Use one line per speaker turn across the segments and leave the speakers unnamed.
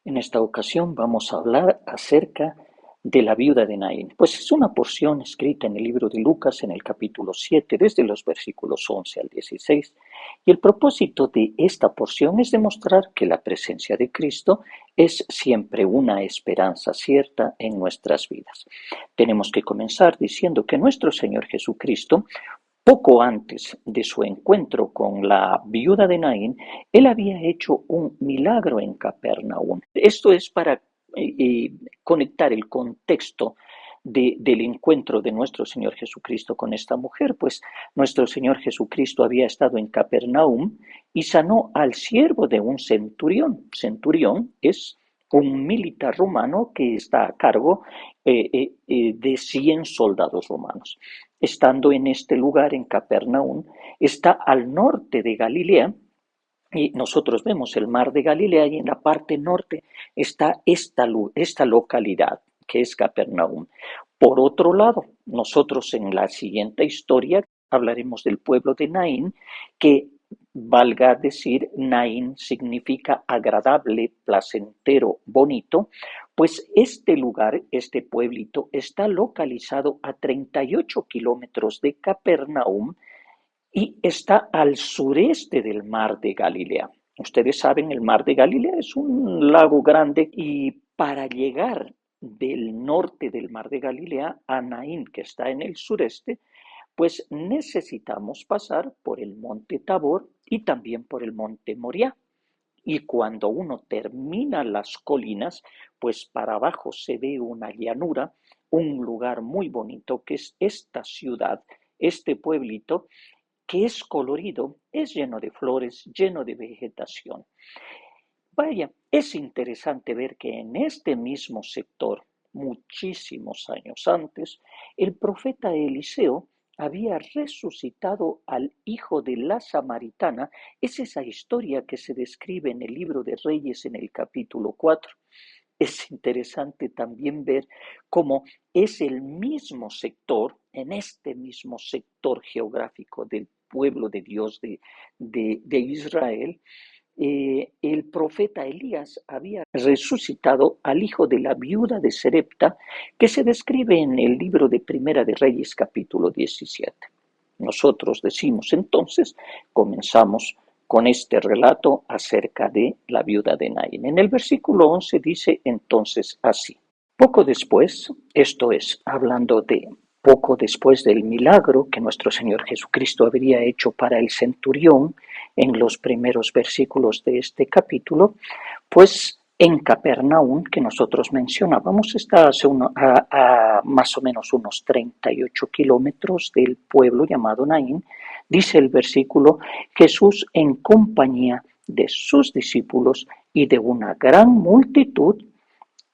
En esta ocasión vamos a hablar acerca de la viuda de Naín, pues es una porción escrita en el libro de Lucas en el capítulo 7, desde los versículos 11 al 16, y el propósito de esta porción es demostrar que la presencia de Cristo es siempre una esperanza cierta en nuestras vidas. Tenemos que comenzar diciendo que nuestro Señor Jesucristo, poco antes de su encuentro con la viuda de Naín, él había hecho un milagro en Capernaum. Esto es para conectar el contexto del encuentro de nuestro Señor Jesucristo con esta mujer, pues nuestro Señor Jesucristo había estado en Capernaum y sanó al siervo de un centurión. Centurión es un militar romano que está a cargo de 100 soldados romanos. Estando en este lugar, en Capernaum, está al norte de Galilea, y nosotros vemos el mar de Galilea y en la parte norte está esta localidad que es Capernaum. Por otro lado, nosotros en la siguiente historia hablaremos del pueblo de Naín, que valga decir, Naín significa agradable, placentero, bonito, pues este lugar, este pueblito, está localizado a 38 kilómetros de Capernaum y está al sureste del mar de Galilea. Ustedes saben, el mar de Galilea es un lago grande y para llegar del norte del mar de Galilea a Naín, que está en el sureste, pues necesitamos pasar por el monte Tabor y también por el monte Moriah. Y cuando uno termina las colinas, pues para abajo se ve una llanura, un lugar muy bonito que es esta ciudad, este pueblito, que es colorido, es lleno de flores, lleno de vegetación. Vaya, es interesante ver que en este mismo sector, muchísimos años antes, el profeta Eliseo había resucitado al hijo de la samaritana. Es esa historia que se describe en el libro de Reyes en el capítulo 4. Es interesante también ver cómo es el mismo sector, en este mismo sector geográfico del pueblo de Dios de Israel, el profeta Elías había resucitado al hijo de la viuda de Serepta, que se describe en el libro de Primera de Reyes capítulo 17. Nosotros decimos entonces, comenzamos con este relato acerca de la viuda de Naín. En el versículo 11 dice entonces así: poco después, esto es, hablando de poco después del milagro que nuestro Señor Jesucristo habría hecho para el centurión en los primeros versículos de este capítulo, pues en Capernaum, que nosotros mencionábamos, está a más o menos unos 38 kilómetros del pueblo llamado Naín. Dice el versículo: Jesús, en compañía de sus discípulos y de una gran multitud,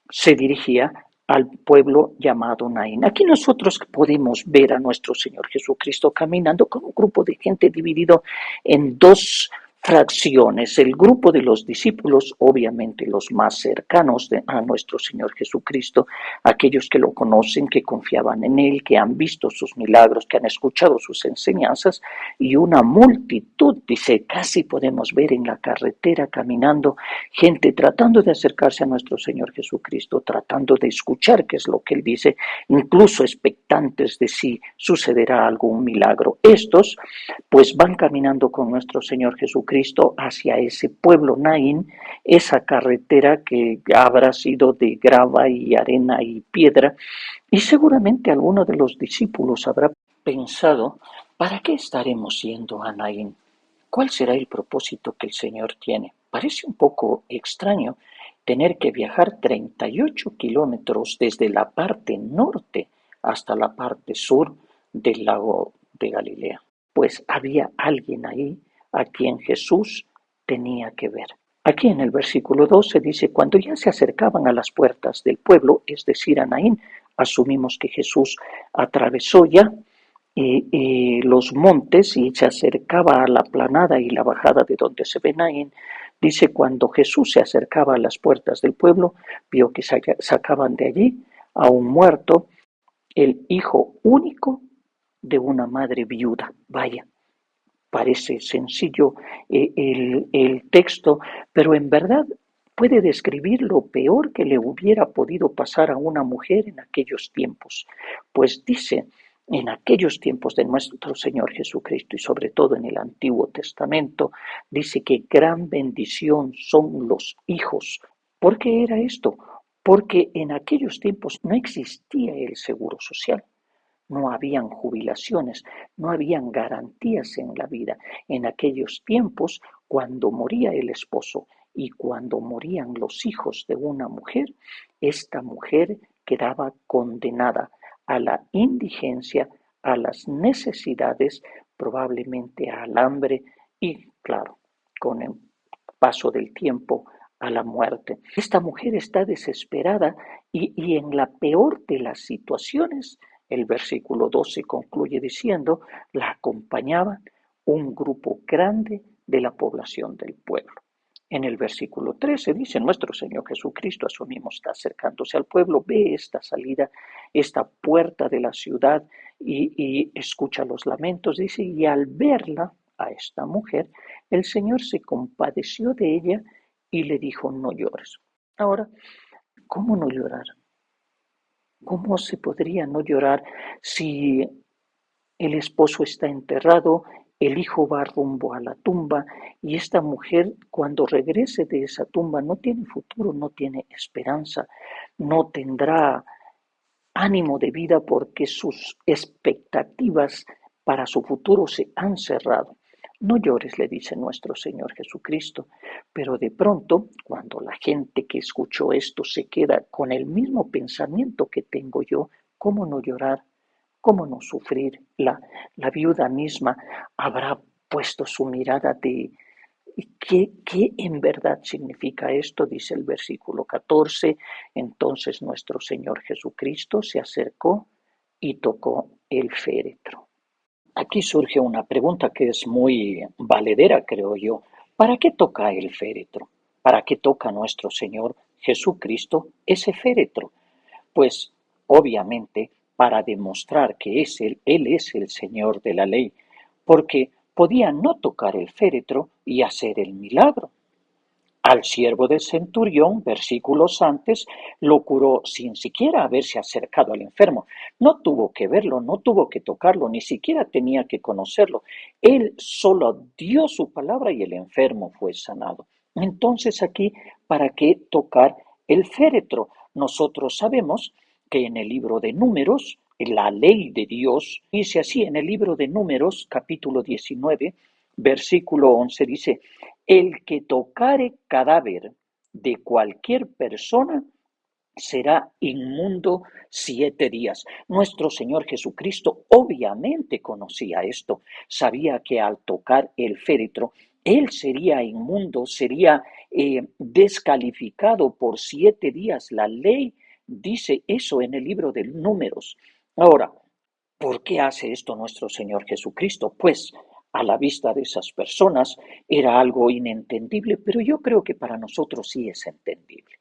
se dirigía al pueblo llamado Naín. Aquí nosotros podemos ver a nuestro Señor Jesucristo caminando con un grupo de gente dividido en dos fracciones. El grupo de los discípulos, obviamente los más cercanos a nuestro Señor Jesucristo, aquellos que lo conocen, que confiaban en Él, que han visto sus milagros, que han escuchado sus enseñanzas, y una multitud, dice, casi podemos ver en la carretera caminando gente tratando de acercarse a nuestro Señor Jesucristo, tratando de escuchar qué es lo que Él dice, incluso expectantes de si sucederá algún milagro. Estos pues van caminando con nuestro Señor Jesucristo hacia ese pueblo Naín, esa carretera que habrá sido de grava y arena y piedra, y seguramente alguno de los discípulos habrá pensado: ¿para qué estaremos yendo a Naín? ¿Cuál será el propósito que el Señor tiene? Parece un poco extraño tener que viajar 38 kilómetros desde la parte norte hasta la parte sur del lago de Galilea. Pues había alguien ahí a quien Jesús tenía que ver. Aquí en el versículo 12 dice: cuando ya se acercaban a las puertas del pueblo, es decir, a Naín, asumimos que Jesús atravesó ya los montes y se acercaba a la planada y la bajada de donde se ve Naín. Dice: cuando Jesús se acercaba a las puertas del pueblo, vio que sacaban de allí a un muerto, el hijo único de una madre viuda. Vaya, parece sencillo el texto, pero en verdad puede describir lo peor que le hubiera podido pasar a una mujer en aquellos tiempos, pues dice, en aquellos tiempos de nuestro Señor Jesucristo y sobre todo en el Antiguo Testamento, dice que gran bendición son los hijos. ¿Por qué era esto? Porque en aquellos tiempos no existía el seguro social. No habían jubilaciones, no habían garantías en la vida. En aquellos tiempos, cuando moría el esposo y cuando morían los hijos de una mujer, esta mujer quedaba condenada a la indigencia, a las necesidades, probablemente al hambre y, claro, con el paso del tiempo, a la muerte. Esta mujer está desesperada y en la peor de las situaciones, el versículo 12 concluye diciendo, la acompañaba un grupo grande de la población del pueblo. En el versículo 13 dice, nuestro Señor Jesucristo, a su mismo está acercándose al pueblo, ve esta salida, esta puerta de la ciudad y escucha los lamentos, dice, y al verla, a esta mujer, el Señor se compadeció de ella y le dijo, no llores. Ahora, ¿cómo no llorar? ¿Cómo se podría no llorar si el esposo está enterrado, el hijo va rumbo a la tumba y esta mujer cuando regrese de esa tumba no tiene futuro, no tiene esperanza, no tendrá ánimo de vida porque sus expectativas para su futuro se han cerrado? No llores, le dice nuestro Señor Jesucristo, pero de pronto, cuando la gente que escuchó esto se queda con el mismo pensamiento que tengo yo, ¿cómo no llorar? ¿Cómo no sufrir? La viuda misma habrá puesto su mirada de ¿qué en verdad significa esto? Dice el versículo 14. Entonces nuestro Señor Jesucristo se acercó y tocó el féretro. Aquí surge una pregunta que es muy valedera, creo yo. ¿Para qué toca el féretro? ¿Para qué toca nuestro Señor Jesucristo ese féretro? Pues obviamente para demostrar que Él es el Señor de la ley, porque podía no tocar el féretro y hacer el milagro. Al siervo del centurión, versículos antes, lo curó sin siquiera haberse acercado al enfermo. No tuvo que verlo, no tuvo que tocarlo, ni siquiera tenía que conocerlo. Él solo dio su palabra y el enfermo fue sanado. Entonces aquí, ¿para qué tocar el féretro? Nosotros sabemos que en el libro de Números, la ley de Dios, dice así, en el libro de Números, capítulo 19, versículo 11, dice, el que tocare cadáver de cualquier persona será inmundo 7 días. Nuestro Señor Jesucristo obviamente conocía esto, sabía que al tocar el féretro, Él sería inmundo, sería descalificado por 7 días. La ley dice eso en el libro de Números. Ahora, ¿por qué hace esto nuestro Señor Jesucristo? Pues a la vista de esas personas era algo inentendible, pero yo creo que para nosotros sí es entendible.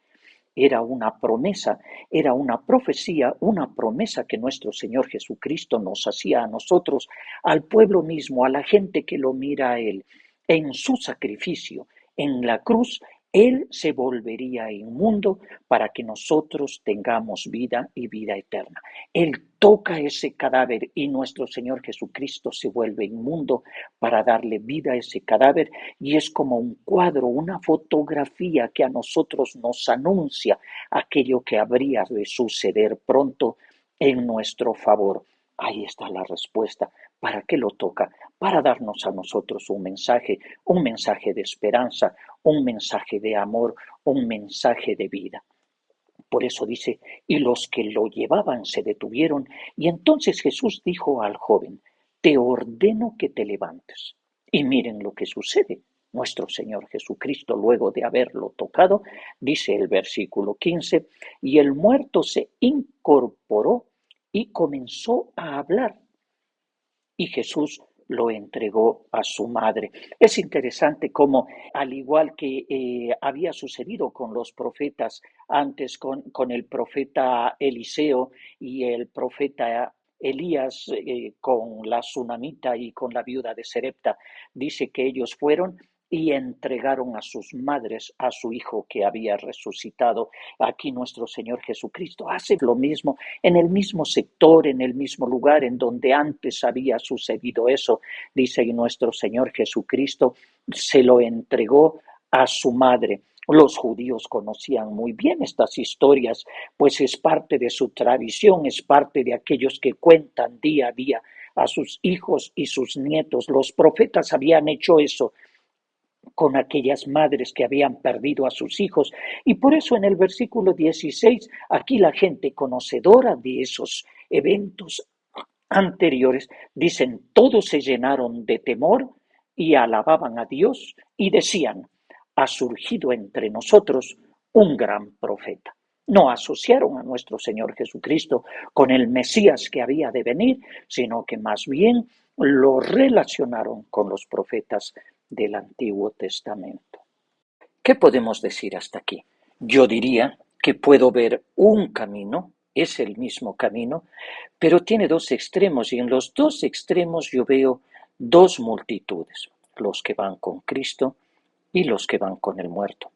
Era una promesa, era una profecía, una promesa que nuestro Señor Jesucristo nos hacía a nosotros, al pueblo mismo, a la gente que lo mira a Él. En su sacrificio, en la cruz, Él se volvería inmundo para que nosotros tengamos vida y vida eterna. Él toca ese cadáver y nuestro Señor Jesucristo se vuelve inmundo para darle vida a ese cadáver y es como un cuadro, una fotografía que a nosotros nos anuncia aquello que habría de suceder pronto en nuestro favor. Ahí está la respuesta. ¿Para qué lo toca? Para darnos a nosotros un mensaje de esperanza, un mensaje de amor, un mensaje de vida. Por eso dice, y los que lo llevaban se detuvieron, y entonces Jesús dijo al joven, te ordeno que te levantes. Y miren lo que sucede. Nuestro Señor Jesucristo, luego de haberlo tocado, dice el versículo 15, y el muerto se incorporó y comenzó a hablar. Y Jesús lo entregó a su madre. Es interesante cómo, al igual que había sucedido con los profetas antes, con el profeta Eliseo y el profeta Elías, con la tsunamita y con la viuda de Serepta, dice que ellos fueron y entregaron a sus madres a su Hijo que había resucitado. Aquí nuestro Señor Jesucristo hace lo mismo en el mismo sector, en el mismo lugar en donde antes había sucedido eso. Dice nuestro Señor Jesucristo, se lo entregó a su madre. Los judíos conocían muy bien estas historias, pues es parte de su tradición, es parte de aquellos que cuentan día a día a sus hijos y sus nietos. Los profetas habían hecho eso con aquellas madres que habían perdido a sus hijos. Y por eso en el versículo 16, aquí la gente conocedora de esos eventos anteriores, dicen, todos se llenaron de temor y alababan a Dios y decían, ha surgido entre nosotros un gran profeta. No asociaron a nuestro Señor Jesucristo con el Mesías que había de venir, sino que más bien lo relacionaron con los profetas del Antiguo Testamento. ¿Qué podemos decir hasta aquí? Yo diría que puedo ver un camino, es el mismo camino, pero tiene dos extremos y en los dos extremos yo veo dos multitudes, los que van con Cristo y los que van con el muerto.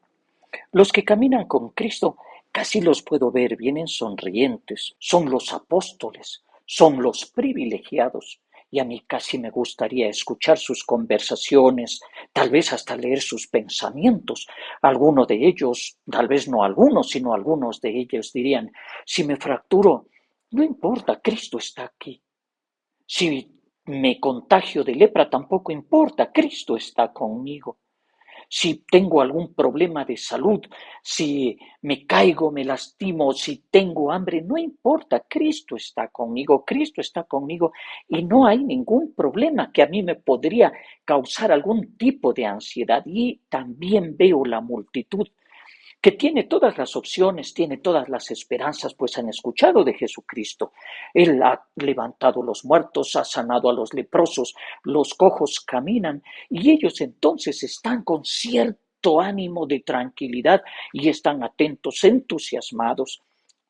Los que caminan con Cristo casi los puedo ver, vienen sonrientes, son los apóstoles, son los privilegiados, y a mí casi me gustaría escuchar sus conversaciones, tal vez hasta leer sus pensamientos. Alguno de ellos, tal vez no algunos, sino algunos de ellos dirían, si me fracturo, no importa, Cristo está aquí. Si me contagio de lepra, tampoco importa, Cristo está conmigo. Si tengo algún problema de salud, si me caigo, me lastimo, si tengo hambre, no importa, Cristo está conmigo y no hay ningún problema que a mí me podría causar algún tipo de ansiedad. Y también veo la multitud que tiene todas las opciones, tiene todas las esperanzas, pues han escuchado de Jesucristo. Él ha levantado los muertos, ha sanado a los leprosos, los cojos caminan y ellos entonces están con cierto ánimo de tranquilidad y están atentos, entusiasmados,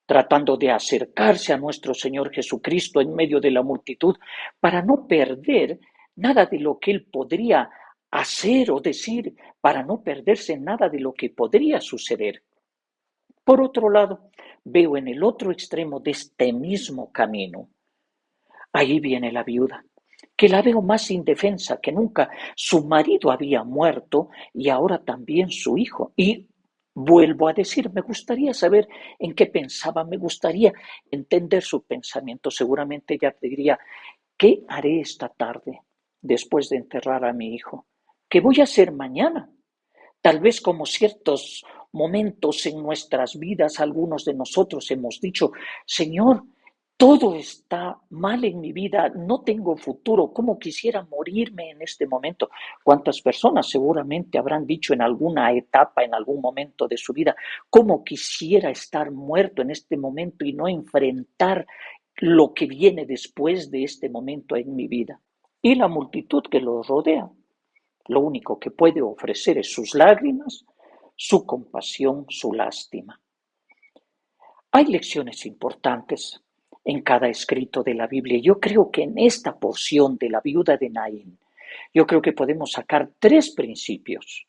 tratando de acercarse a nuestro Señor Jesucristo en medio de la multitud para no perder nada de lo que Él podría hacer o decir, para no perderse nada de lo que podría suceder. Por otro lado, veo en el otro extremo de este mismo camino, ahí viene la viuda, que la veo más indefensa que nunca. Su marido había muerto y ahora también su hijo. Y vuelvo a decir, me gustaría saber en qué pensaba, me gustaría entender su pensamiento. Seguramente ella diría, ¿qué haré esta tarde después de enterrar a mi hijo? ¿Qué voy a hacer mañana? Tal vez como ciertos momentos en nuestras vidas, algunos de nosotros hemos dicho, Señor, todo está mal en mi vida, no tengo futuro, ¿cómo quisiera morirme en este momento? ¿Cuántas personas seguramente habrán dicho en alguna etapa, en algún momento de su vida, cómo quisiera estar muerto en este momento y no enfrentar lo que viene después de este momento en mi vida? Y la multitud que los rodea, lo único que puede ofrecer es sus lágrimas, su compasión, su lástima. Hay lecciones importantes en cada escrito de la Biblia. Yo creo que en esta porción de la viuda de Naín, yo creo que podemos sacar tres principios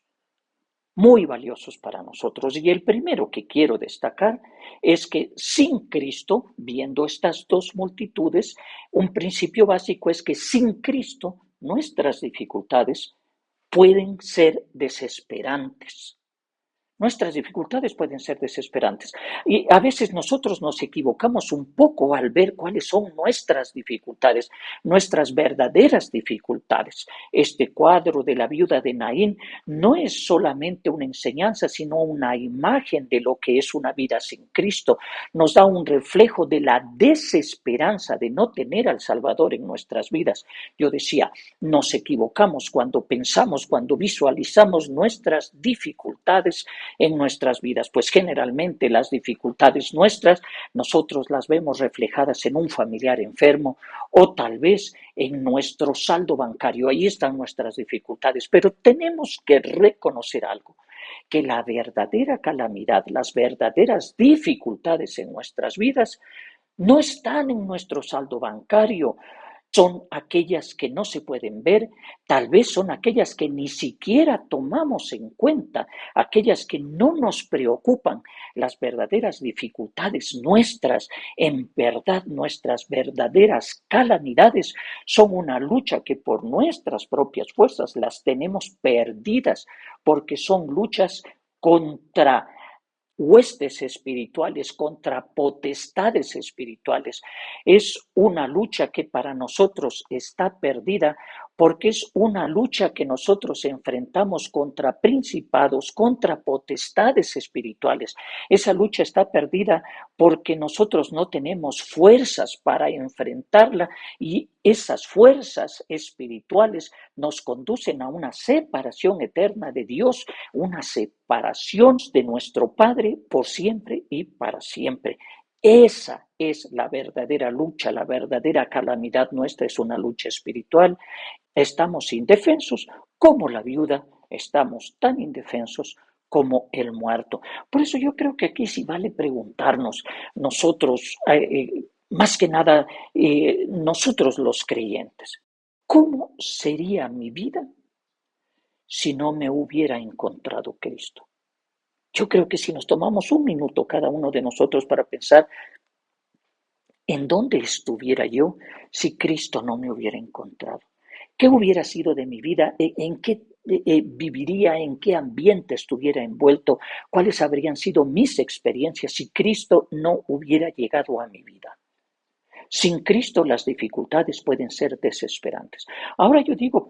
muy valiosos para nosotros. Y el primero que quiero destacar es que sin Cristo, viendo estas dos multitudes, un principio básico es que sin Cristo nuestras dificultades pueden ser desesperantes. Nuestras dificultades pueden ser desesperantes y a veces nosotros nos equivocamos un poco al ver cuáles son nuestras dificultades, nuestras verdaderas dificultades. Este cuadro de la viuda de Naín no es solamente una enseñanza, sino una imagen de lo que es una vida sin Cristo. Nos da un reflejo de la desesperanza de no tener al Salvador en nuestras vidas. Yo decía, nos equivocamos cuando pensamos, cuando visualizamos nuestras dificultades en nuestras vidas, pues generalmente las dificultades nuestras nosotros las vemos reflejadas en un familiar enfermo o tal vez en nuestro saldo bancario. Ahí están nuestras dificultades, pero tenemos que reconocer algo, que la verdadera calamidad, las verdaderas dificultades en nuestras vidas no están en nuestro saldo bancario, son aquellas que no se pueden ver, tal vez son aquellas que ni siquiera tomamos en cuenta, aquellas que no nos preocupan. Las verdaderas dificultades nuestras, en verdad nuestras verdaderas calamidades, son una lucha que por nuestras propias fuerzas las tenemos perdidas, porque son luchas contra huestes espirituales, contra potestades espirituales. Es una lucha que para nosotros está perdida porque es una lucha que nosotros enfrentamos contra principados, contra potestades espirituales. Esa lucha está perdida porque nosotros no tenemos fuerzas para enfrentarla y esas fuerzas espirituales nos conducen a una separación eterna de Dios, una separación de nuestro Padre por siempre y para siempre. Esa es la verdadera lucha, la verdadera calamidad nuestra es una lucha espiritual. Estamos indefensos como la viuda, estamos tan indefensos como el muerto. Por eso yo creo que aquí sí vale preguntarnos nosotros, más que nada nosotros los creyentes, ¿cómo sería mi vida si no me hubiera encontrado Cristo? Yo creo que si nos tomamos un minuto cada uno de nosotros para pensar en dónde estuviera yo si Cristo no me hubiera encontrado, qué hubiera sido de mi vida, en qué viviría, en qué ambiente estuviera envuelto, cuáles habrían sido mis experiencias si Cristo no hubiera llegado a mi vida. Sin Cristo las dificultades pueden ser desesperantes. Ahora yo digo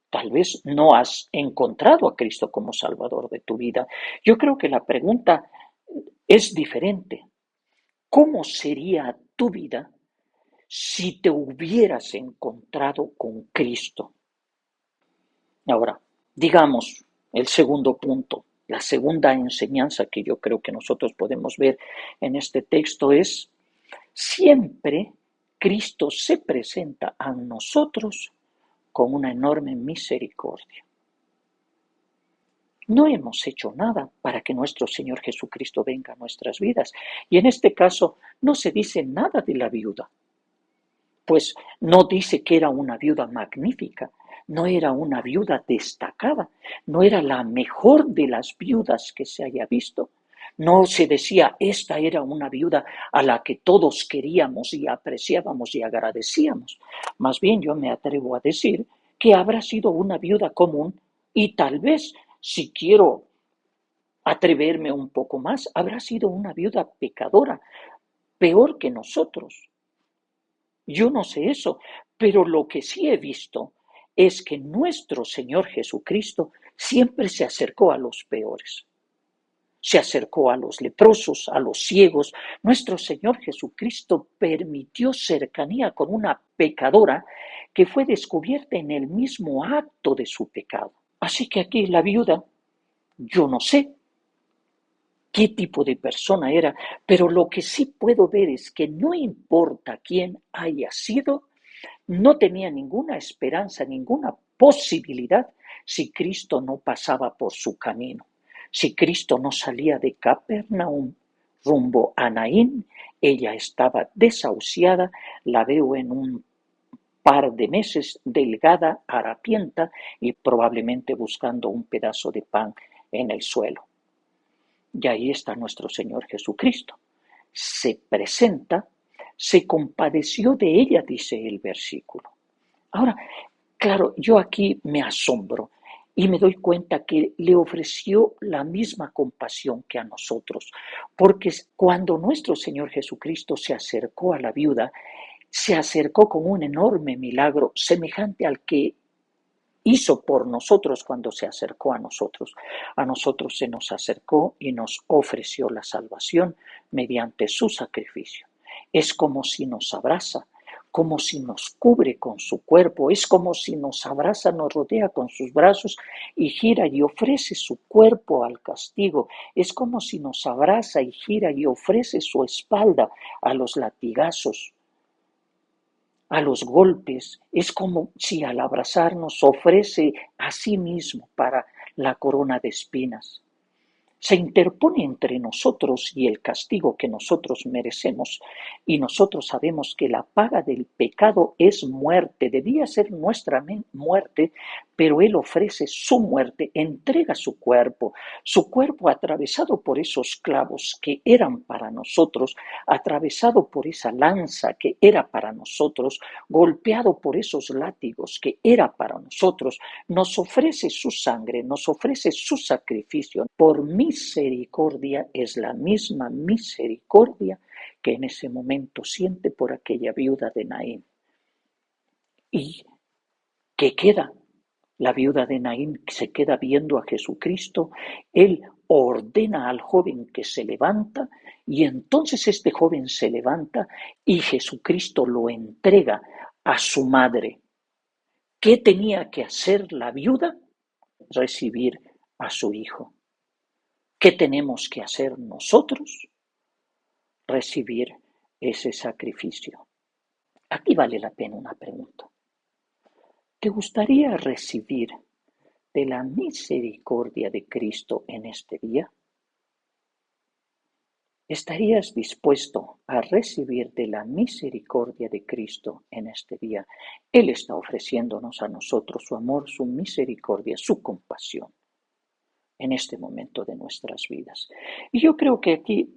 tal vez no has encontrado a Cristo como Salvador de tu vida. Yo creo que la pregunta es diferente. ¿Cómo sería tu vida si te hubieras encontrado con Cristo? Ahora, digamos, el segundo punto, la segunda enseñanza que yo creo que nosotros podemos ver en este texto es: siempre Cristo se presenta a nosotros con una enorme misericordia. No hemos hecho nada para que nuestro Señor Jesucristo venga a nuestras vidas. Y en este caso no se dice nada de la viuda, pues no dice que era una viuda magnífica, no era una viuda destacada, no era la mejor de las viudas que se haya visto. No se decía, esta era una viuda a la que todos queríamos y apreciábamos y agradecíamos. Más bien yo me atrevo a decir que habrá sido una viuda común y tal vez, si quiero atreverme un poco más, habrá sido una viuda pecadora, peor que nosotros. Yo no sé eso, pero lo que sí he visto es que nuestro Señor Jesucristo siempre se acercó a los peores. Se acercó a los leprosos, a los ciegos. Nuestro Señor Jesucristo permitió cercanía con una pecadora que fue descubierta en el mismo acto de su pecado. Así que aquí la viuda, yo no sé qué tipo de persona era, pero lo que sí puedo ver es que no importa quién haya sido, no tenía ninguna esperanza, ninguna posibilidad si Cristo no pasaba por su camino. Si Cristo no salía de Capernaum rumbo a Naín, ella estaba desahuciada, la veo en un par de meses, delgada, harapienta y probablemente buscando un pedazo de pan en el suelo. Y ahí está nuestro Señor Jesucristo. Se presenta, se compadeció de ella, dice el versículo. Ahora, claro, yo aquí me asombro y me doy cuenta que le ofreció la misma compasión que a nosotros, porque cuando nuestro Señor Jesucristo se acercó a la viuda, se acercó con un enorme milagro semejante al que hizo por nosotros cuando se acercó a nosotros. A nosotros se nos acercó y nos ofreció la salvación mediante su sacrificio. Es como si nos abraza, como si nos cubre con su cuerpo, es como si nos abraza, nos rodea con sus brazos y gira y ofrece su cuerpo al castigo. Es como si nos abraza y gira y ofrece su espalda a los latigazos, a los golpes. Es como si al abrazarnos ofrece a sí mismo para la corona de espinas. se interpone entre nosotros y el castigo que nosotros merecemos, y nosotros sabemos que la paga del pecado es muerte, debía ser nuestra muerte, pero Él ofrece su muerte, entrega su cuerpo atravesado por esos clavos que eran para nosotros, atravesado por esa lanza que era para nosotros, golpeado por esos látigos que era para nosotros, nos ofrece su sangre, nos ofrece su sacrificio. Por misericordia es la misma misericordia que en ese momento siente por aquella viuda de Naín. ¿Y qué queda? La viuda de Naín se queda viendo a Jesucristo, él ordena al joven que se levanta y entonces este joven se levanta y Jesucristo lo entrega a su madre. ¿Qué tenía que hacer la viuda? Recibir a su hijo. ¿Qué tenemos que hacer nosotros? Recibir ese sacrificio. Aquí vale la pena una pregunta. ¿Te gustaría recibir de la misericordia de Cristo en este día? ¿Estarías dispuesto a recibir de la misericordia de Cristo en este día? Él está ofreciéndonos a nosotros su amor, su misericordia, su compasión en este momento de nuestras vidas. Y yo creo que aquí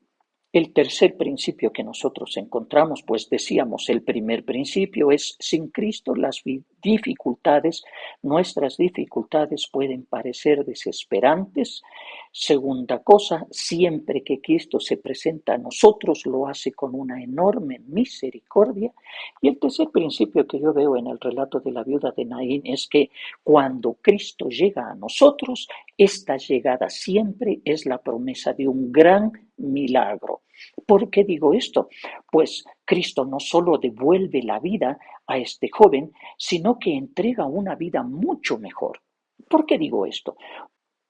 el tercer principio que nosotros encontramos, pues decíamos, el primer principio es sin Cristo las dificultades, nuestras dificultades pueden parecer desesperantes. Segunda cosa, siempre que Cristo se presenta a nosotros, lo hace con una enorme misericordia. Y el tercer principio que yo veo en el relato de la viuda de Naín es que cuando Cristo llega a nosotros, esta llegada siempre es la promesa de un gran milagro. ¿Por qué digo esto? Pues Cristo no solo devuelve la vida a este joven, sino que entrega una vida mucho mejor. ¿Por qué digo esto?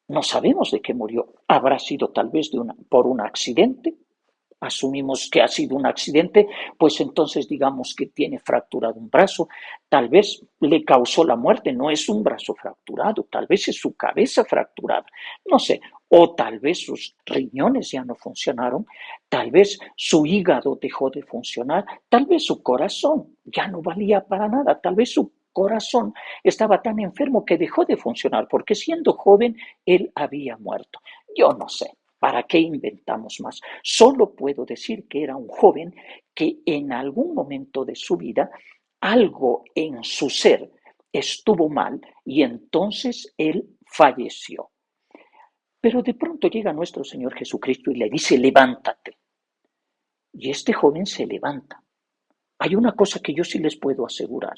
No sabemos de qué murió. ¿Habrá sido tal vez por un accidente? Asumimos que ha sido un accidente, pues entonces digamos que tiene fracturado un brazo, tal vez le causó la muerte, no es un brazo fracturado, tal vez es su cabeza fracturada, no sé, o tal vez sus riñones ya no funcionaron, tal vez su hígado dejó de funcionar, tal vez su corazón ya no valía para nada, tal vez su corazón estaba tan enfermo que dejó de funcionar, porque siendo joven él había muerto. Yo no sé. ¿Para qué inventamos más? Solo puedo decir que era un joven que en algún momento de su vida algo en su ser estuvo mal y entonces él falleció. Pero de pronto llega nuestro Señor Jesucristo y le dice, levántate. Y este joven se levanta. Hay una cosa que yo sí les puedo asegurar,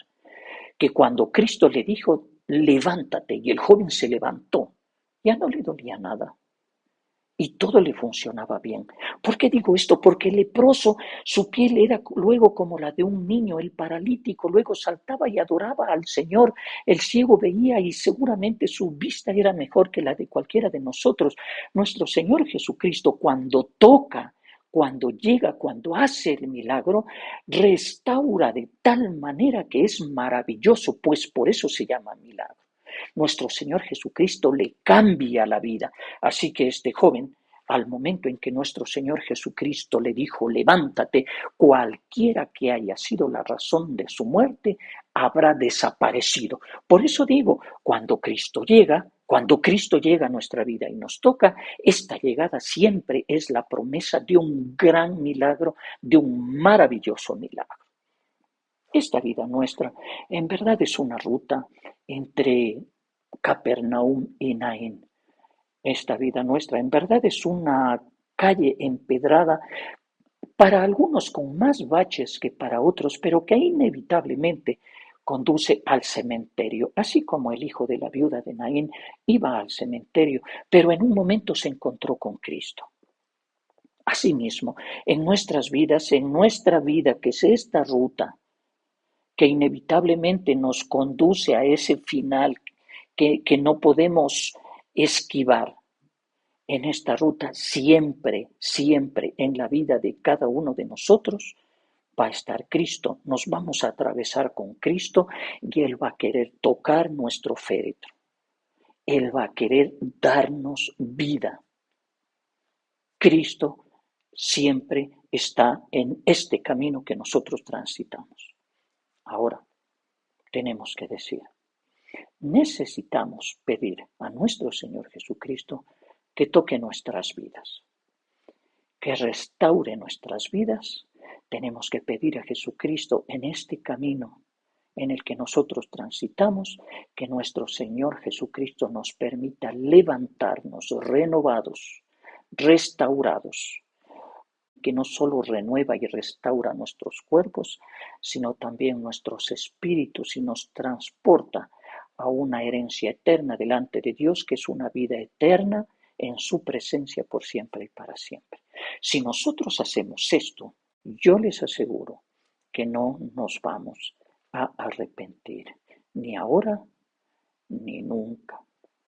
que cuando Cristo le dijo, levántate, y el joven se levantó, ya no le dolía nada. Y todo le funcionaba bien. ¿Por qué digo esto? Porque el leproso, su piel era luego como la de un niño, el paralítico luego saltaba y adoraba al Señor, el ciego veía y seguramente su vista era mejor que la de cualquiera de nosotros. Nuestro Señor Jesucristo cuando toca, cuando llega, cuando hace el milagro, restaura de tal manera que es maravilloso, pues por eso se llama milagro. Nuestro Señor Jesucristo le cambia la vida. Así que este joven, al momento en que nuestro Señor Jesucristo le dijo, levántate, cualquiera que haya sido la razón de su muerte, habrá desaparecido. Por eso digo, cuando Cristo llega a nuestra vida y nos toca, esta llegada siempre es la promesa de un gran milagro, de un maravilloso milagro. Esta vida nuestra en verdad es una ruta entre Capernaum y Naín. Esta vida nuestra en verdad es una calle empedrada, para algunos con más baches que para otros, pero que inevitablemente conduce al cementerio, así como el hijo de la viuda de Naín iba al cementerio, pero en un momento se encontró con Cristo. Asimismo, en nuestras vidas, en nuestra vida, que es esta ruta que inevitablemente nos conduce a ese final que no podemos esquivar. En esta ruta siempre, siempre en la vida de cada uno de nosotros va a estar Cristo. Nos vamos a atravesar con Cristo y Él va a querer tocar nuestro féretro. Él va a querer darnos vida. Cristo siempre está en este camino que nosotros transitamos. Ahora, tenemos que decir, necesitamos pedir a nuestro Señor Jesucristo que toque nuestras vidas, que restaure nuestras vidas. Tenemos que pedir a Jesucristo en este camino en el que nosotros transitamos, que nuestro Señor Jesucristo nos permita levantarnos renovados, restaurados, que no solo renueva y restaura nuestros cuerpos, sino también nuestros espíritus y nos transporta a una herencia eterna delante de Dios, que es una vida eterna en su presencia por siempre y para siempre. Si nosotros hacemos esto, yo les aseguro que no nos vamos a arrepentir, ni ahora ni nunca.